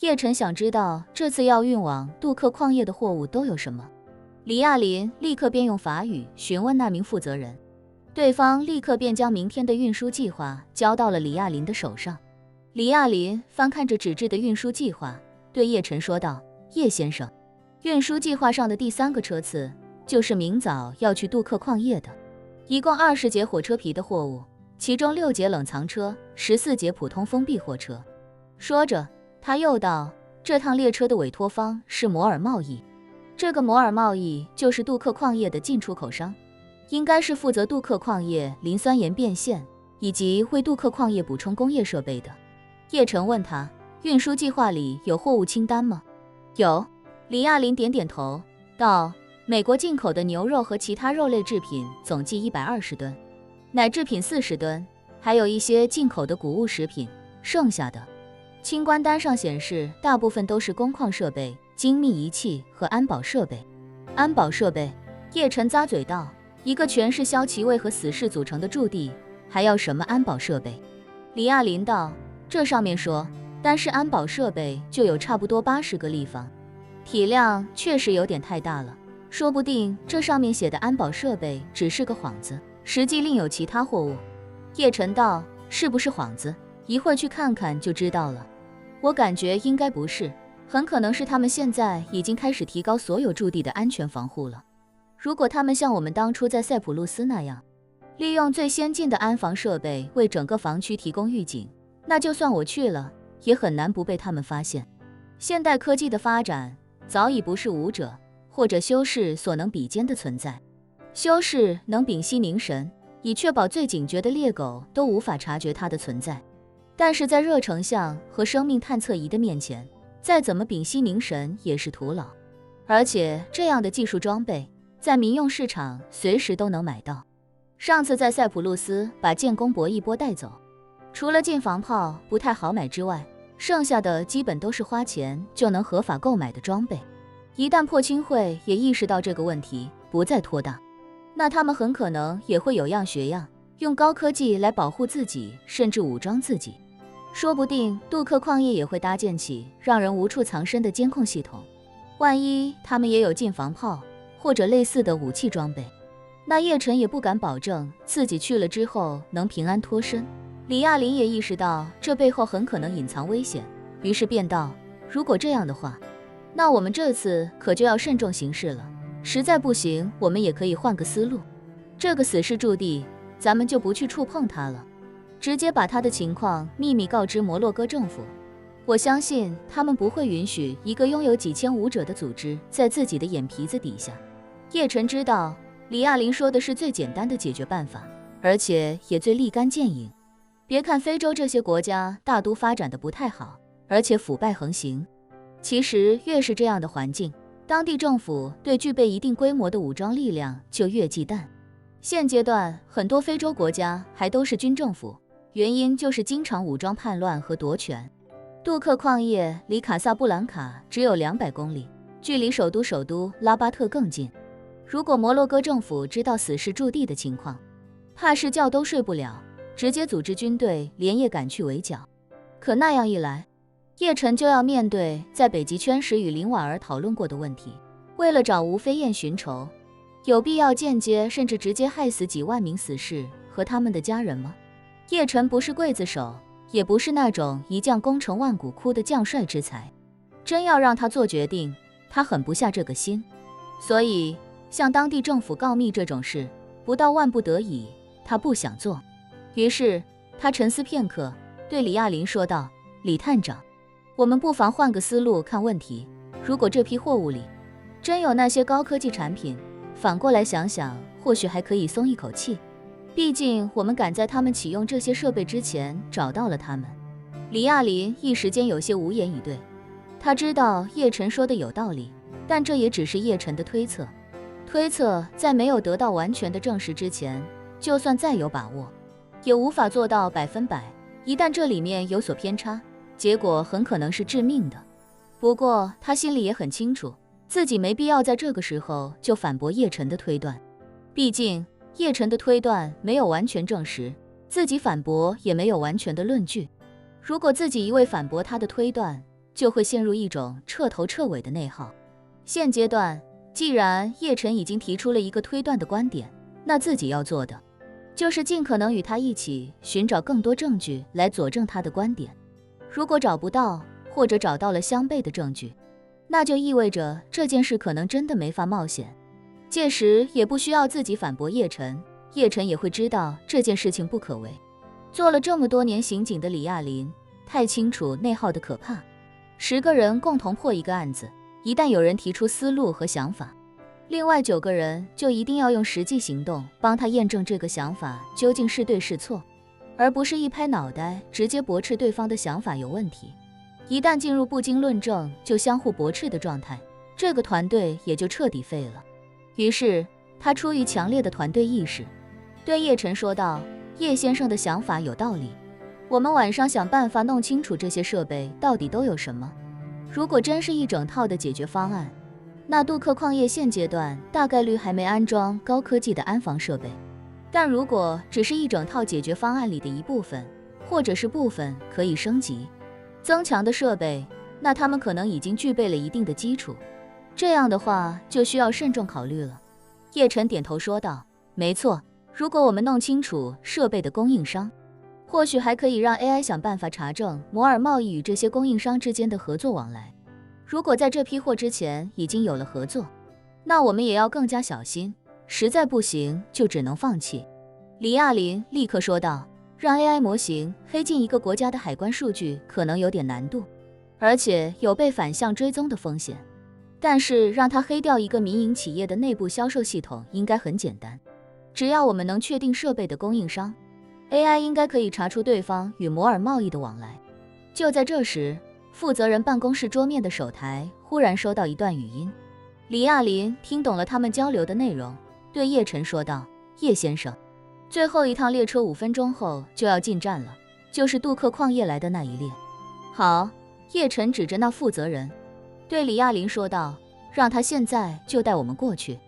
叶晨想知道这次要运往杜克矿业的货物都有什么。李亚林立刻便用法语询问那名负责人，对方立刻便将明天的运输计划交到了李亚林的手上。李亚林翻看着纸质的运输计划，对叶晨说道：“叶先生，运输计划上的第3个车次就是明早要去杜克矿业的，一共20节火车皮的货物，其中6节冷藏车，14节普通封闭货车。”说着，他又道：“这趟列车的委托方是摩尔贸易，这个摩尔贸易就是杜克矿业的进出口商，应该是负责杜克矿业磷酸盐变现以及为杜克矿业补充工业设备的。”叶晨问他：“运输计划里有货物清单吗？”“有。”李亚林点点头道：“美国进口的牛肉和其他肉类制品总计120吨，奶制品40吨，还有一些进口的谷物食品，剩下的清关单上显示大部分都是工矿设备、精密仪器和安保设备。”“安保设备？”叶晨咂嘴道：“一个全是消其位和死士组成的驻地，还要什么安保设备？”李亚林道：“这上面说，单是安保设备就有差不多80个立方，体量确实有点太大了，说不定这上面写的安保设备只是个幌子，实际另有其他货物。”叶晨道：“是不是幌子？一会儿去看看就知道了。我感觉应该不是，很可能是他们现在已经开始提高所有驻地的安全防护了。如果他们像我们当初在塞浦路斯那样，利用最先进的安防设备为整个防区提供预警，那就算我去了，也很难不被他们发现。现代科技的发展早已不是武者或者修士所能比肩的存在。修士能屏息凝神，以确保最警觉的猎狗都无法察觉它的存在，但是在热成像和生命探测仪的面前，再怎么屏息凝神也是徒劳。而且这样的技术装备在民用市场随时都能买到。上次在塞浦路斯把建功博一波带走，除了近防炮不太好买之外，剩下的基本都是花钱就能合法购买的装备。一旦破青会也意识到这个问题，不再拖大，那他们很可能也会有样学样，用高科技来保护自己，甚至武装自己。说不定杜克矿业也会搭建起让人无处藏身的监控系统，万一他们也有近防炮或者类似的武器装备，那叶晨也不敢保证自己去了之后能平安脱身。李亚林也意识到这背后很可能隐藏危险，于是便道：“如果这样的话，那我们这次可就要慎重行事了。实在不行，我们也可以换个思路。这个死士驻地，咱们就不去触碰它了，直接把他的情况秘密告知摩洛哥政府。我相信他们不会允许一个拥有几千武者的组织在自己的眼皮子底下。”叶晨知道李亚林说的是最简单的解决办法，而且也最立竿见影。别看非洲这些国家大都发展的不太好，而且腐败横行，其实越是这样的环境，当地政府对具备一定规模的武装力量就越忌惮。现阶段很多非洲国家还都是军政府，原因就是经常武装叛乱和夺权。杜克矿业离卡萨布兰卡只有200公里，距离首都拉巴特更近。如果摩洛哥政府知道死士驻地的情况，怕是觉都睡不了，直接组织军队连夜赶去围剿。可那样一来，叶晨就要面对在北极圈时与林婉儿讨论过的问题，为了找吴飞燕寻仇，有必要间接甚至直接害死几万名死士和他们的家人吗？叶晨不是刽子手，也不是那种一将功成万骨枯的将帅之才，真要让他做决定，他狠不下这个心。所以向当地政府告密这种事，不到万不得已，他不想做。于是他沉思片刻，对李亚林说道：“李探长，我们不妨换个思路看问题。如果这批货物里真有那些高科技产品，反过来想想，或许还可以松一口气。毕竟我们赶在他们启用这些设备之前找到了他们。”李亚林一时间有些无言以对。他知道叶晨说的有道理，但这也只是叶晨的推测。推测在没有得到完全的证实之前，就算再有把握，也无法做到100%。一旦这里面有所偏差，结果很可能是致命的。不过他心里也很清楚，自己没必要在这个时候就反驳叶晨的推断。毕竟叶晨的推断没有完全证实，自己反驳也没有完全的论据。如果自己一味反驳他的推断，就会陷入一种彻头彻尾的内耗。现阶段，既然叶晨已经提出了一个推断的观点，那自己要做的就是尽可能与他一起寻找更多证据来佐证他的观点。如果找不到，或者找到了相悖的证据，那就意味着这件事可能真的没法冒险。届时也不需要自己反驳叶晨，叶晨也会知道这件事情不可为。做了这么多年刑警的李亚林太清楚内耗的可怕。10个人共同破一个案子，一旦有人提出思路和想法，另外9个人就一定要用实际行动帮他验证这个想法究竟是对是错，而不是一拍脑袋直接驳斥对方的想法有问题。一旦进入不经论证就相互驳斥的状态，这个团队也就彻底废了。于是他出于强烈的团队意识，对叶晨说道：叶先生的想法有道理，我们晚上想办法弄清楚这些设备到底都有什么。如果真是一整套的解决方案，那杜克矿业现阶段大概率还没安装高科技的安防设备，但如果只是一整套解决方案里的一部分，或者是部分可以升级增强的设备，那他们可能已经具备了一定的基础，这样的话就需要慎重考虑了。叶晨点头说道：没错，如果我们弄清楚设备的供应商，或许还可以让 AI 想办法查证摩尔贸易与这些供应商之间的合作往来。如果在这批货之前已经有了合作，那我们也要更加小心，实在不行就只能放弃。李亚林立刻说道：让 AI 模型黑进一个国家的海关数据可能有点难度，而且有被反向追踪的风险，但是让它黑掉一个民营企业的内部销售系统应该很简单。只要我们能确定设备的供应商， AI 应该可以查出对方与摩尔贸易的往来。就在这时，负责人办公室桌面的手台忽然收到一段语音。李亚林听懂了他们交流的内容，对叶晨说道：叶先生，最后一趟列车5分钟后就要进站了，就是杜克矿业来的那一列。好，叶晨指着那负责人对李亚林说道：让他现在就带我们过去。